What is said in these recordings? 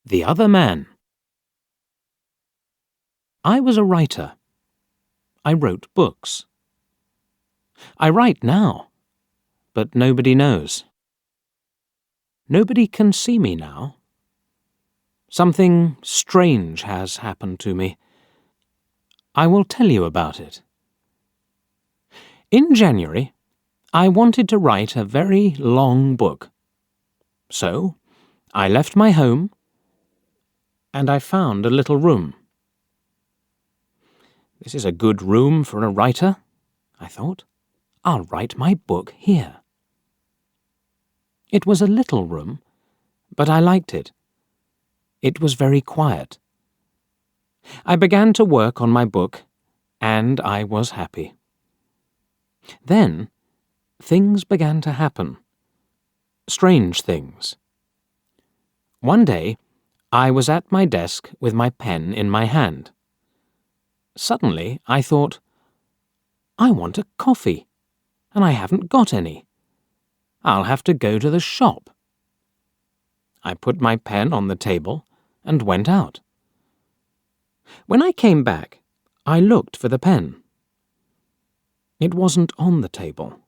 The Other Man. I was a writer. I wrote books. I write now, but nobody knows. Nobody can see me now. Something strange has happened to me. I will tell you about it. In January, I wanted to write a very long book. So, I left my home and I found a little room. This is a good room for a writer, I thought. I'll write my book here. It was a little room, but I liked it. It was very quiet. I began to work on my book, and I was happy. Then, things began to happen. Strange things. One day, I was at my desk with my pen in my hand. Suddenly, I thought, I want a coffee, and I haven't got any. I'll have to go to the shop. I put my pen on the table and went out. When I came back, I looked for the pen. It wasn't on the table.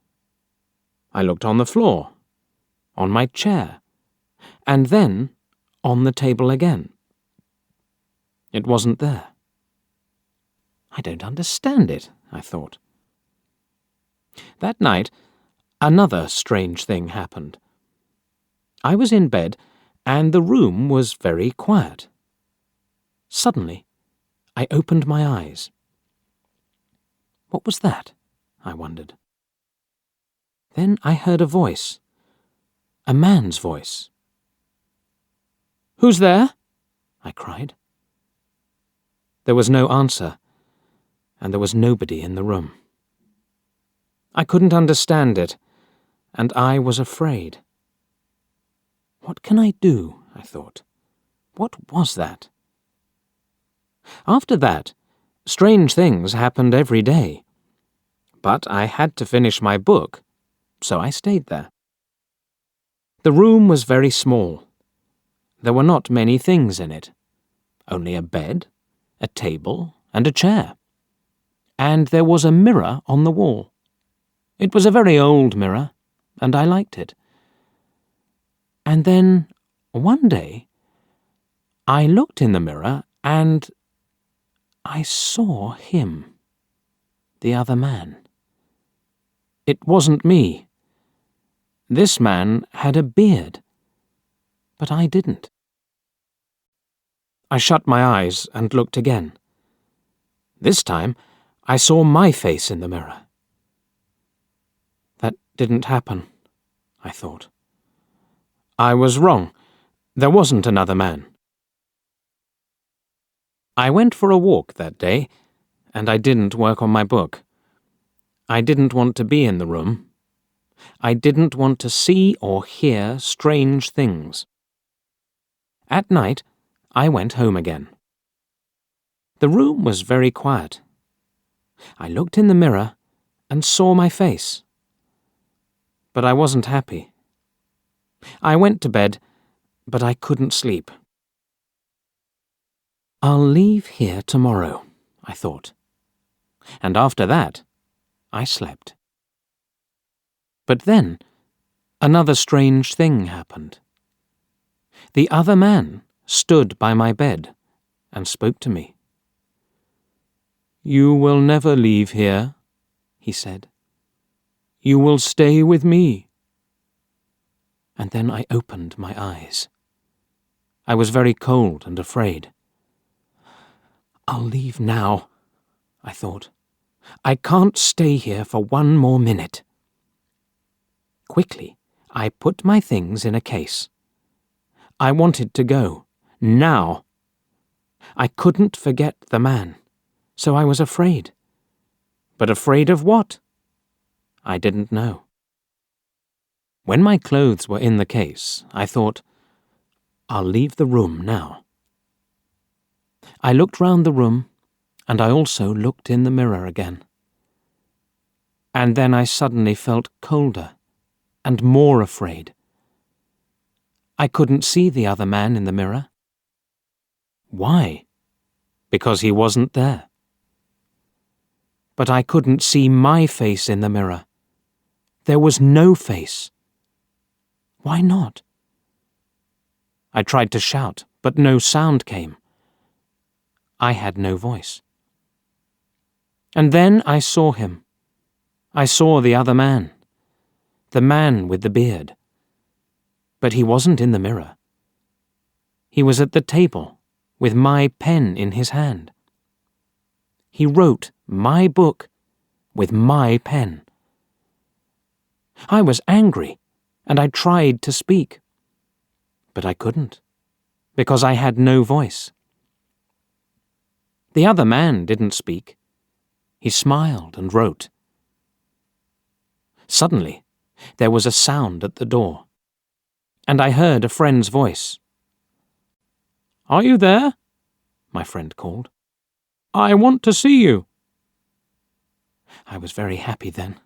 I looked on the floor, on my chair, and then on the table again. It wasn't there. I don't understand it, I thought. That night, another strange thing happened. I was in bed, and the room was very quiet. Suddenly, I opened my eyes. What was that? I wondered. Then I heard a voice, a man's voice. "Who's there?" I cried. There was no answer, and there was nobody in the room. I couldn't understand it, and I was afraid. What can I do? I thought. What was that? After that, strange things happened every day. But I had to finish my book, so I stayed there. The room was very small. There were not many things in it. Only a bed, a table, and a chair. And there was a mirror on the wall. It was a very old mirror, and I liked it. And then, one day, I looked in the mirror and I saw him, the other man. It wasn't me. This man had a beard, but I didn't. I shut my eyes and looked again. This time, I saw my face in the mirror. That didn't happen, I thought. I was wrong. There wasn't another man. I went for a walk that day, and I didn't work on my book. I didn't want to be in the room. I didn't want to see or hear strange things. At night, I went home again. The room was very quiet. I looked in the mirror and saw my face. But I wasn't happy. I went to bed, but I couldn't sleep. I'll leave here tomorrow, I thought. And after that, I slept. But then, another strange thing happened. The other man stood by my bed and spoke to me. "You will never leave here," he said. "You will stay with me." And then I opened my eyes. I was very cold and afraid. I'll leave now, I thought. I can't stay here for one more minute. Quickly, I put my things in a case. I wanted to go, now. I couldn't forget the man, so I was afraid. But afraid of what? I didn't know. When my clothes were in the case, I thought, I'll leave the room now. I looked round the room, and I also looked in the mirror again. And then I suddenly felt colder and more afraid. I couldn't see the other man in the mirror. Why? Because he wasn't there. But I couldn't see my face in the mirror. There was no face. Why not? I tried to shout, but no sound came. I had no voice. And then I saw him. I saw the other man. The man with the beard. But he wasn't in the mirror. He was at the table, with my pen in his hand. He wrote my book with my pen. I was angry, and I tried to speak. But I couldn't, because I had no voice. The other man didn't speak. He smiled and wrote. Suddenly, there was a sound at the door, and I heard a friend's voice. "Are you there?" my friend called. "I want to see you." I was very happy then.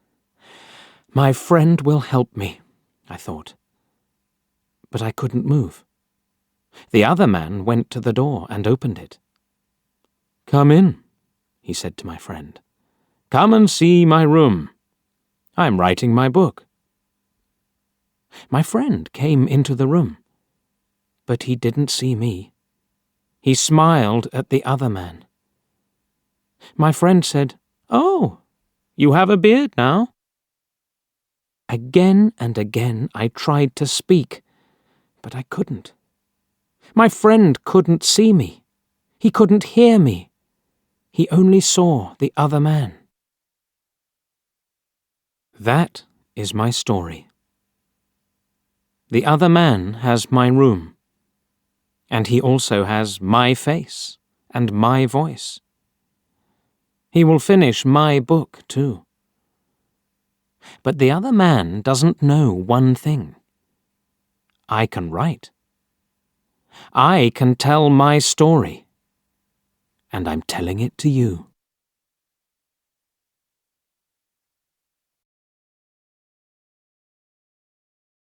My friend will help me, I thought. But I couldn't move. The other man went to the door and opened it. "Come in," he said to my friend. "Come and see my room. I'm writing my book." My friend came into the room, but he didn't see me. He smiled at the other man. My friend said, "Oh, you have a beard now?" Again and again I tried to speak, but I couldn't. My friend couldn't see me. He couldn't hear me. He only saw the other man. That is my story. The other man has my room, and he also has my face and my voice. He will finish my book too. But the other man doesn't know one thing. I can write. I can tell my story, and I'm telling it to you.